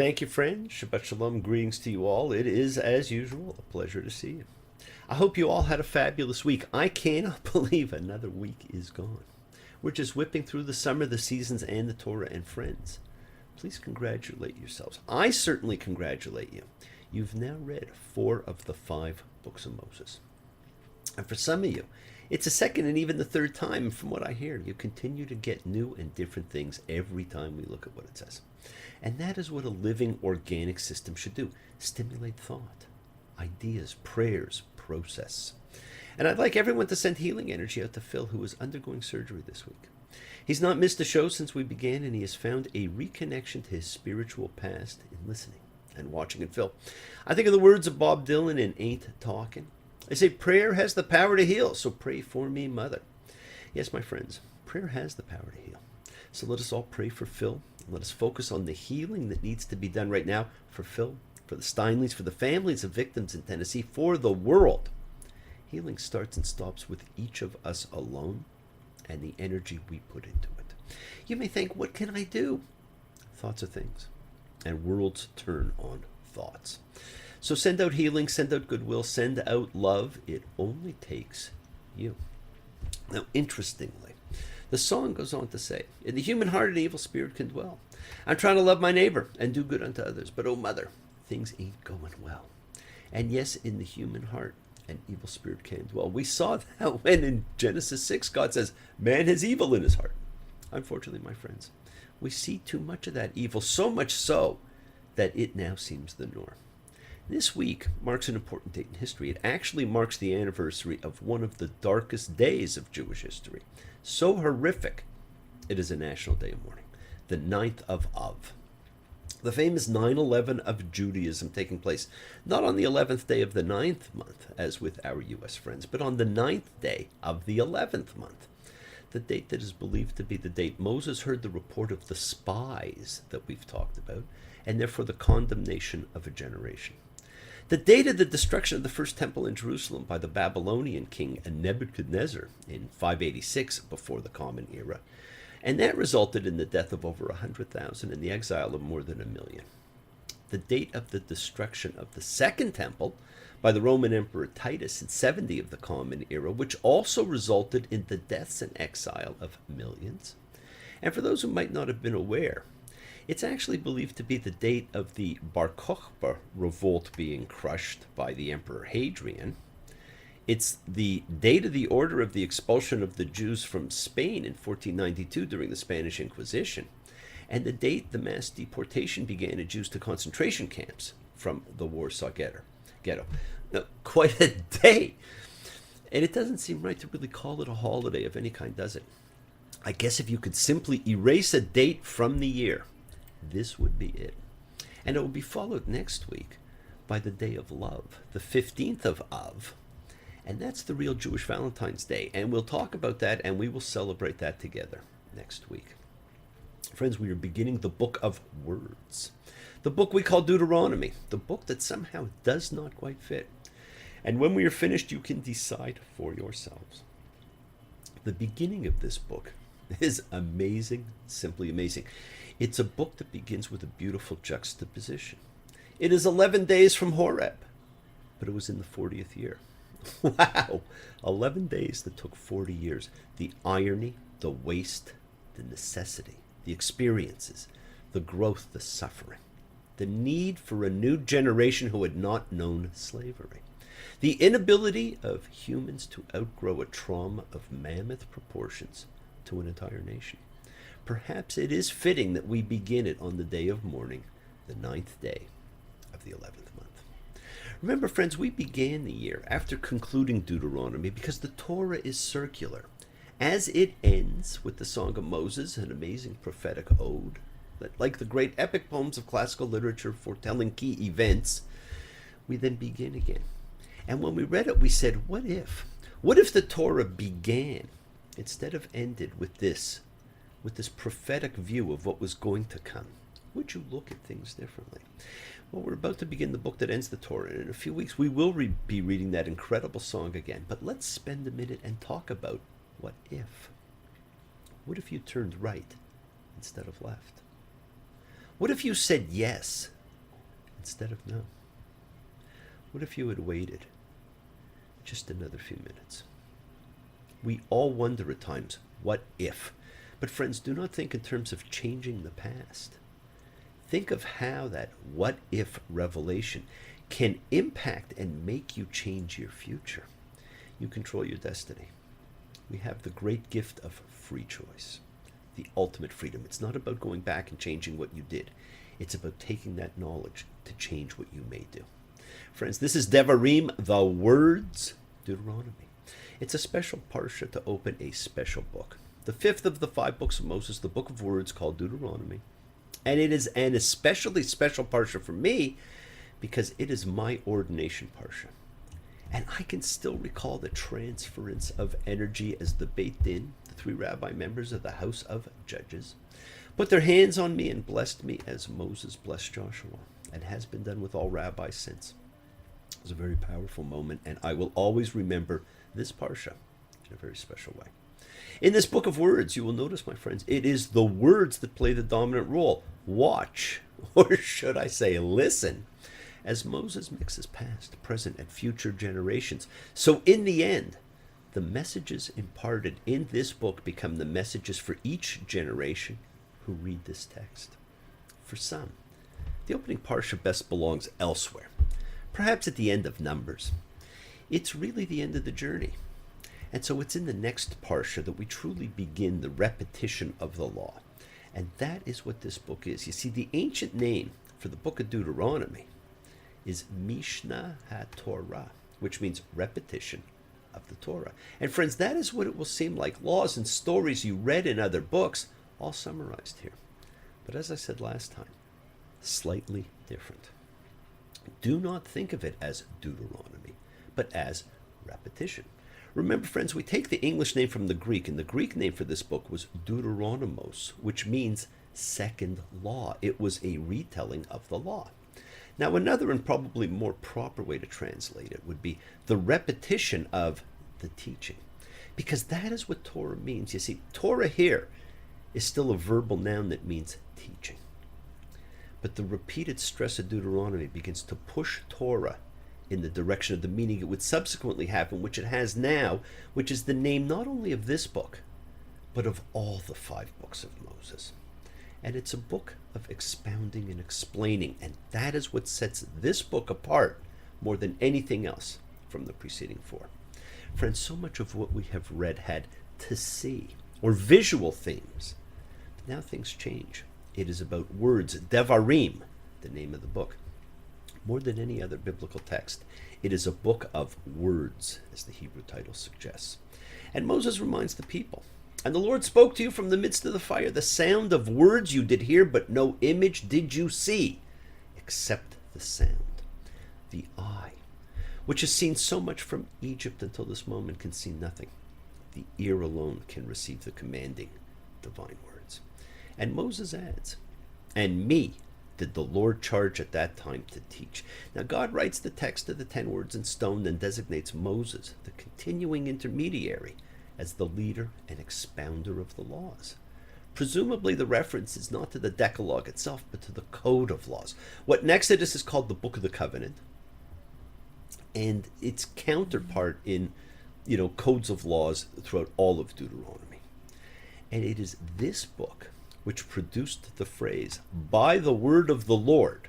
Thank you, friend. Shabbat Shalom. Greetings to you all. It is, as usual, a pleasure to see you. I hope you all had a fabulous week. I cannot believe another week is gone. We're just whipping through the summer, the seasons, and the Torah. And friends, please congratulate yourselves. I certainly congratulate you. You've now read 4 of the 5 books of Moses. And for some of you, it's the second and even the third time. And from what I hear, you continue to get new and different things every time we look at what it says. And that is what a living organic system should do: stimulate thought, ideas, prayers, process. And I'd like everyone to send healing energy out to Phil, who is undergoing surgery this week. He's not missed a show since we began, and he has found a reconnection to his spiritual past in listening and watching. And Phil, I think of the words of Bob Dylan in Ain't Talking. They say prayer has the power to heal, so pray for me, Mother. Yes, my friends, prayer has the power to heal. So let us all pray for Phil. Let us focus on the healing that needs to be done right now for Phil, for the Steinleys, for the families of victims in Tennessee, for the world. Healing starts and stops with each of us alone and the energy we put into it. You may think, what can I do? Thoughts are things, and worlds turn on thoughts. So send out healing, send out goodwill, send out love. It only takes you. Now, interestingly, the song goes on to say, in the human heart an evil spirit can dwell. I'm trying to love my neighbor and do good unto others, but oh mother, things ain't going well. And yes, in the human heart an evil spirit can dwell. We saw that when in Genesis 6 God says, man has evil in his heart. Unfortunately, my friends, we see too much of that evil, so much so that it now seems the norm. This week marks an important date in history. It actually marks the anniversary of one of the darkest days of Jewish history. So horrific, it is a national day of mourning, the 9th of Av. The famous 9/11 of Judaism taking place not on the 11th day of the 9th month, as with our U.S. friends, but on the 9th day of the 11th month, the date that is believed to be the date Moses heard the report of the spies that we've talked about, and therefore the condemnation of a generation. The date of the destruction of the first temple in Jerusalem by the Babylonian king Nebuchadnezzar in 586 before the Common Era, and that resulted in the death of over 100,000 and the exile of more than 1 million. The date of the destruction of the second temple by the Roman Emperor Titus in 70 of the Common Era, which also resulted in the deaths and exile of millions. And for those who might not have been aware, it's actually believed to be the date of the Bar Kokhba revolt being crushed by the Emperor Hadrian. It's the date of the order of the expulsion of the Jews from Spain in 1492 during the Spanish Inquisition, and the date the mass deportation began of Jews to concentration camps from the Warsaw Ghetto. Now, quite a day. And it doesn't seem right to really call it a holiday of any kind, does it? I guess if you could simply erase a date from the year, this would be it. And it will be followed next week by the Day of Love, the 15th of Av. And that's the real Jewish Valentine's Day. And we'll talk about that and we will celebrate that together next week. Friends, we are beginning the book of words. The book we call Deuteronomy, the book that somehow does not quite fit. And when we are finished, you can decide for yourselves. The beginning of this book is amazing, simply amazing. It's a book that begins with a beautiful juxtaposition. It is 11 days from Horeb, but it was in the 40th year. Wow, 11 days that took 40 years. The irony, the waste, the necessity, the experiences, the growth, the suffering, the need for a new generation who had not known slavery, the inability of humans to outgrow a trauma of mammoth proportions to an entire nation. Perhaps it is fitting that we begin it on the day of mourning, the 9th day of the 11th month. Remember, friends, we began the year after concluding Deuteronomy because the Torah is circular. As it ends with the Song of Moses, an amazing prophetic ode, that, like the great epic poems of classical literature foretelling key events, we then begin again. And when we read it, we said, what if? What if the Torah began instead of ended with this prophetic view of what was going to come? Would you look at things differently? Well, we're about to begin the book that ends the Torah, and in a few weeks we will be reading that incredible song again. But let's spend a minute and talk about what if. What if you turned right instead of left? What if you said yes instead of no? What if you had waited just another few minutes? We all wonder at times, what if? But friends, do not think in terms of changing the past. Think of how that what if revelation can impact and make you change your future. You control your destiny. We have the great gift of free choice, the ultimate freedom. It's not about going back and changing what you did. It's about taking that knowledge to change what you may do. Friends, this is Devarim, the words, Deuteronomy. It's a special parsha to open a special book. The fifth of the 5 books of Moses, the book of words called Deuteronomy. And it is an especially special parsha for me because it is my ordination parsha. And I can still recall the transference of energy as the Beit Din, the 3 rabbi members of the House of Judges, put their hands on me and blessed me as Moses blessed Joshua, and has been done with all rabbis since. It was a very powerful moment, and I will always remember this parsha in a very special way. In this book of words, you will notice, my friends, it is the words that play the dominant role. Watch, or should I say listen, as Moses mixes past, present, and future generations. So in the end, the messages imparted in this book become the messages for each generation who read this text. For some, the opening parsha best belongs elsewhere, perhaps at the end of Numbers. It's really the end of the journey. And so it's in the next parsha that we truly begin the repetition of the law. And that is what this book is. You see, the ancient name for the book of Deuteronomy is Mishnah HaTorah, which means repetition of the Torah. And friends, that is what it will seem like. Laws and stories you read in other books, all summarized here. But as I said last time, slightly different. Do not think of it as Deuteronomy, but as repetition. Remember, friends, we take the English name from the Greek, and the Greek name for this book was Deuteronomos, which means second law. It was a retelling of the law. Now, another and probably more proper way to translate it would be the repetition of the teaching, because that is what Torah means. You see, Torah here is still a verbal noun that means teaching. But the repeated stress of Deuteronomy begins to push Torah in the direction of the meaning it would subsequently have, and which it has now, which is the name not only of this book, but of all the 5 books of Moses. And it's a book of expounding and explaining, and that is what sets this book apart more than anything else from the preceding 4. Friends, so much of what we have read had to see or visual themes. But now things change. It is about words, Devarim, the name of the book. More than any other biblical text, it is a book of words, as the Hebrew title suggests. And Moses reminds the people, and the Lord spoke to you from the midst of the fire. The sound of words you did hear, but no image did you see, except the sound. The eye, which has seen so much from Egypt until this moment, can see nothing. The ear alone can receive the commanding divine words. And Moses adds, and me did the Lord charge at that time to teach. Now God writes the text of the 10 words in stone, then designates Moses, the continuing intermediary, as the leader and expounder of the laws. Presumably the reference is not to the Decalogue itself, but to the Code of Laws. What in Exodus is called the Book of the Covenant, and its counterpart in, codes of laws throughout all of Deuteronomy. And it is this book which produced the phrase, by the word of the Lord,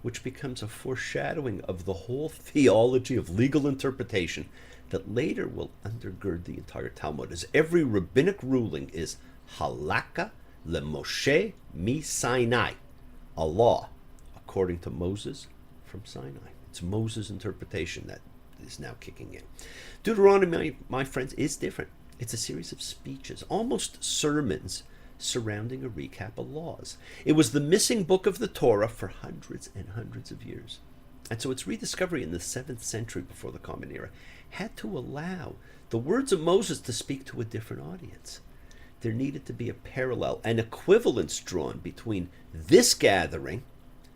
which becomes a foreshadowing of the whole theology of legal interpretation that later will undergird the entire Talmud, as every rabbinic ruling is halakha leMoshe mi Sinai, a law according to Moses from Sinai. It's Moses' interpretation that is now kicking in. Deuteronomy, my friends, is different. It's a series of speeches, almost sermons, surrounding a recap of laws. It was the missing book of the Torah for hundreds and hundreds of years. And so its rediscovery in the 7th century before the Common Era had to allow the words of Moses to speak to a different audience. There needed to be a parallel, an equivalence drawn between this gathering,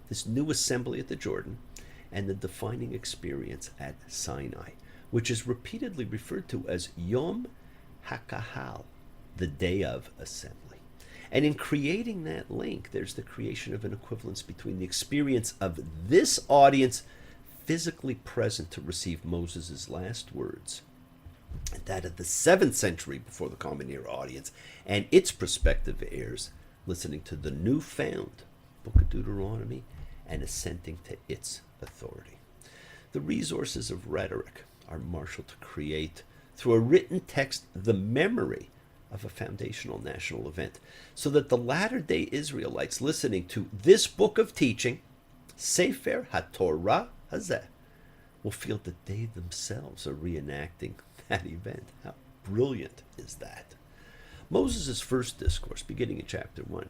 this new assembly at the Jordan, and the defining experience at Sinai, which is repeatedly referred to as Yom HaKahal, the day of assembly. And in creating that link, there's the creation of an equivalence between the experience of this audience physically present to receive Moses' last words, and that of the 7th century before the Common Era audience and its prospective heirs listening to the newfound Book of Deuteronomy and assenting to its authority. The resources of rhetoric are marshaled to create, through a written text, the memory of a foundational national event, so that the latter-day Israelites listening to this book of teaching, Sefer HaTorah Hazeh, will feel that they themselves are reenacting that event. How brilliant is that? Moses' first discourse, beginning in chapter 1,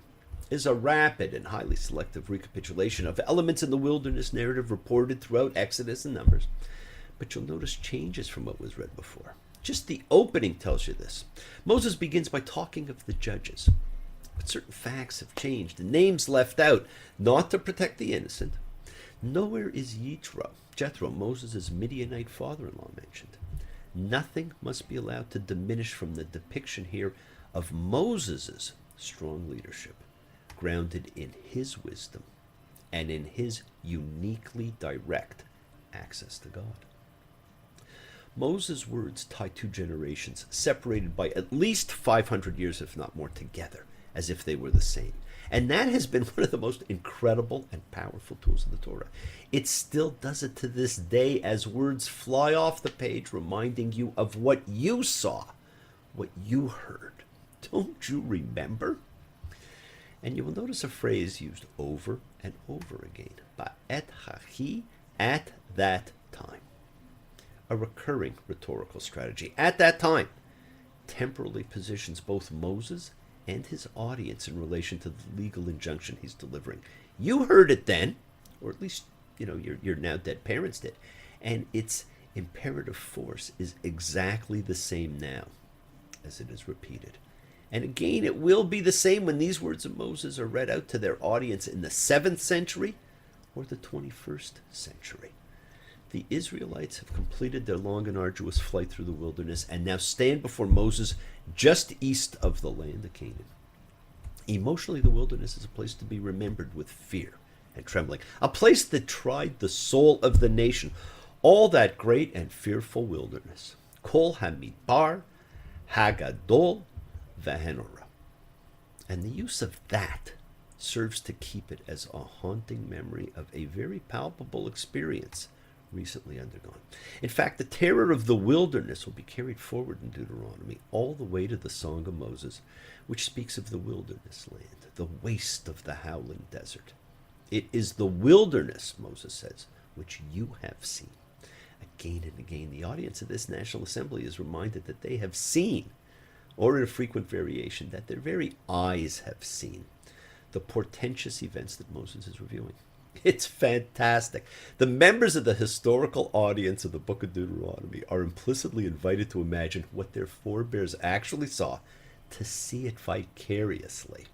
is a rapid and highly selective recapitulation of elements in the wilderness narrative reported throughout Exodus and Numbers. But you'll notice changes from what was read before. Just the opening tells you this. Moses begins by talking of the judges. But certain facts have changed and names left out, not to protect the innocent. Nowhere is Jethro, Moses' Midianite father-in-law, mentioned. Nothing must be allowed to diminish from the depiction here of Moses' strong leadership, grounded in his wisdom and in his uniquely direct access to God. Moses' words tie two generations, separated by at least 500 years, if not more, together, as if they were the same. And that has been one of the most incredible and powerful tools of the Torah. It still does it to this day as words fly off the page, reminding you of what you saw, what you heard. Don't you remember? And you will notice a phrase used over and over again. Ba'et hachi, at that time. A recurring rhetorical strategy. At that time, temporally positions both Moses and his audience in relation to the legal injunction he's delivering. You heard it then, or at least, your now dead parents did, and its imperative force is exactly the same now as it is repeated. And again, it will be the same when these words of Moses are read out to their audience in the 7th century or the 21st century. The Israelites have completed their long and arduous flight through the wilderness and now stand before Moses just east of the land of Canaan. Emotionally, the wilderness is a place to be remembered with fear and trembling, a place that tried the soul of the nation, all that great and fearful wilderness. Kol Hamidbar, Hagadol, Vahenora. And the use of that serves to keep it as a haunting memory of a very palpable experience recently undergone. In fact, the terror of the wilderness will be carried forward in Deuteronomy all the way to the Song of Moses, which speaks of the wilderness land, the waste of the howling desert. It is the wilderness, Moses says, which you have seen. Again and again, the audience of this National Assembly is reminded that they have seen, or in a frequent variation, that their very eyes have seen, the portentous events that Moses is reviewing. It's fantastic. The members of the historical audience of the Book of Deuteronomy are implicitly invited to imagine what their forebears actually saw, to see it vicariously.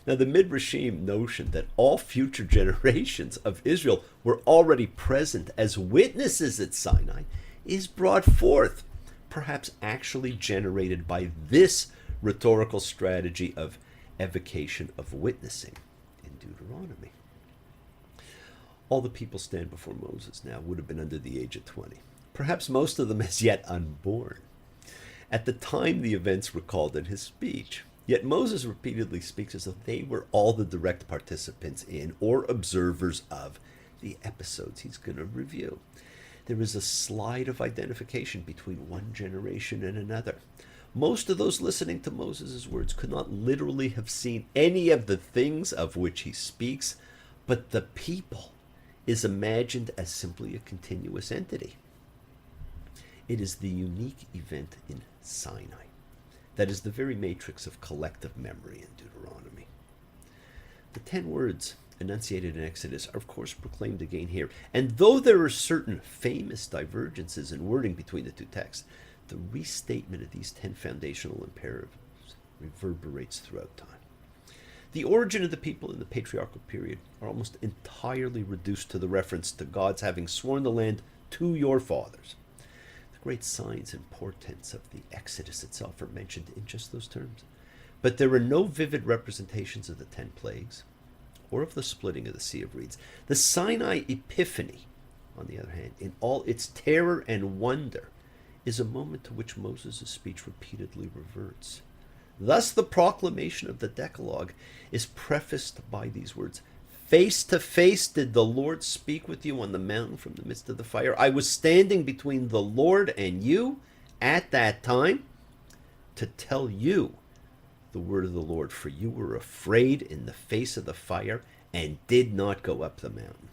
Now, the Midrashim notion that all future generations of Israel were already present as witnesses at Sinai is brought forth, perhaps actually generated by this rhetorical strategy of evocation of witnessing in Deuteronomy. All the people stand before Moses now would have been under the age of 20, perhaps most of them as yet unborn, at the time the events recalled in his speech. Yet Moses repeatedly speaks as though they were all the direct participants in or observers of the episodes he's going to review. There is a slide of identification between one generation and another. Most of those listening to Moses' words could not literally have seen any of the things of which he speaks, but the people is imagined as simply a continuous entity. It is the unique event in Sinai that is the very matrix of collective memory in Deuteronomy. The 10 words enunciated in Exodus are, of course, proclaimed again here. And though there are certain famous divergences in wording between the two texts, the restatement of these 10 foundational imperatives reverberates throughout time. The origin of the people in the patriarchal period are almost entirely reduced to the reference to God's having sworn the land to your fathers. The great signs and portents of the Exodus itself are mentioned in just those terms. But there are no vivid representations of the 10 plagues or of the splitting of the Sea of Reeds. The Sinai Epiphany, on the other hand, in all its terror and wonder, is a moment to which Moses' speech repeatedly reverts. Thus, the proclamation of the Decalogue is prefaced by these words: "Face to face did the Lord speak with you on the mountain from the midst of the fire. I was standing between the Lord and you at that time to tell you the word of the Lord, for you were afraid in the face of the fire and did not go up the mountain."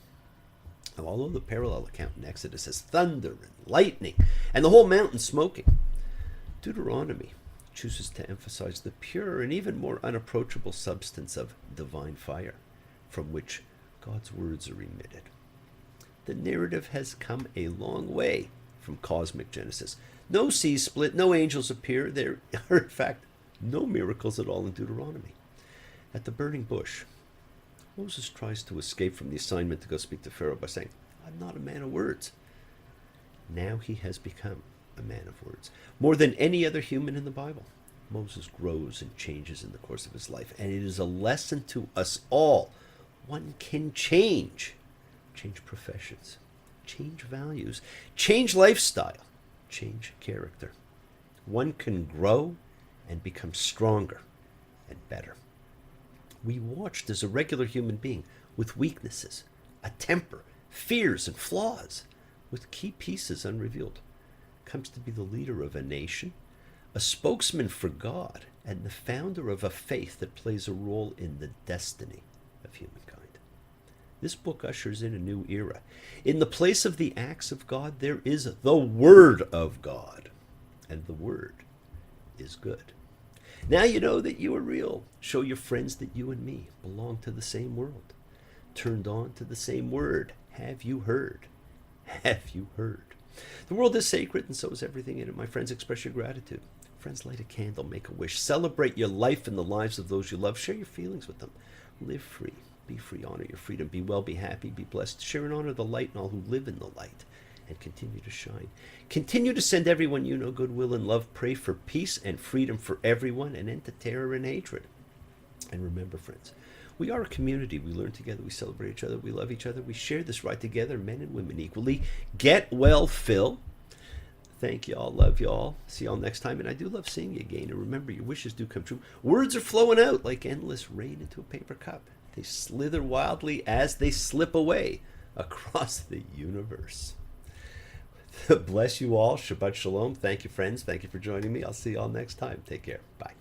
Now, although the parallel account in Exodus has thunder and lightning and the whole mountain smoking, Deuteronomy chooses to emphasize the pure and even more unapproachable substance of divine fire, from which God's words are emitted. The narrative has come a long way from cosmic Genesis. No seas split, no angels appear. There are, in fact, no miracles at all in Deuteronomy. At the burning bush, Moses tries to escape from the assignment to go speak to Pharaoh by saying, "I'm not a man of words." Now he has become a man of words. More than any other human in the Bible, Moses grows and changes in the course of his life, and it is a lesson to us all. One can change professions, change values, change lifestyle, change character. One can grow and become stronger and better. We watched as a regular human being with weaknesses, a temper, fears, and flaws, with key pieces unrevealed, comes to be the leader of a nation, a spokesman for God, and the founder of a faith that plays a role in the destiny of humankind. This book ushers in a new era. In the place of the acts of God, there is the Word of God, and the Word is good. Now you know that you are real. Show your friends that you and me belong to the same world, turned on to the same Word. Have you heard? Have you heard? The world is sacred, and so is everything in it. My friends, express your gratitude. Friends, light a candle, make a wish. Celebrate your life and the lives of those you love. Share your feelings with them. Live free. Be free. Honor your freedom. Be well, be happy, be blessed. Share and honor the light and all who live in the light, and continue to shine. Continue to send everyone you know goodwill and love. Pray for peace and freedom for everyone, and end to terror and hatred. And remember, friends, we are a community. We learn together. We celebrate each other. We love each other. We share this ride together, men and women equally. Get well, Phil. Thank you all. Love you all. See you all next time. And I do love seeing you again. And remember, your wishes do come true. Words are flowing out like endless rain into a paper cup. They slither wildly as they slip away across the universe. Bless you all. Shabbat shalom. Thank you, friends. Thank you for joining me. I'll see you all next time. Take care. Bye.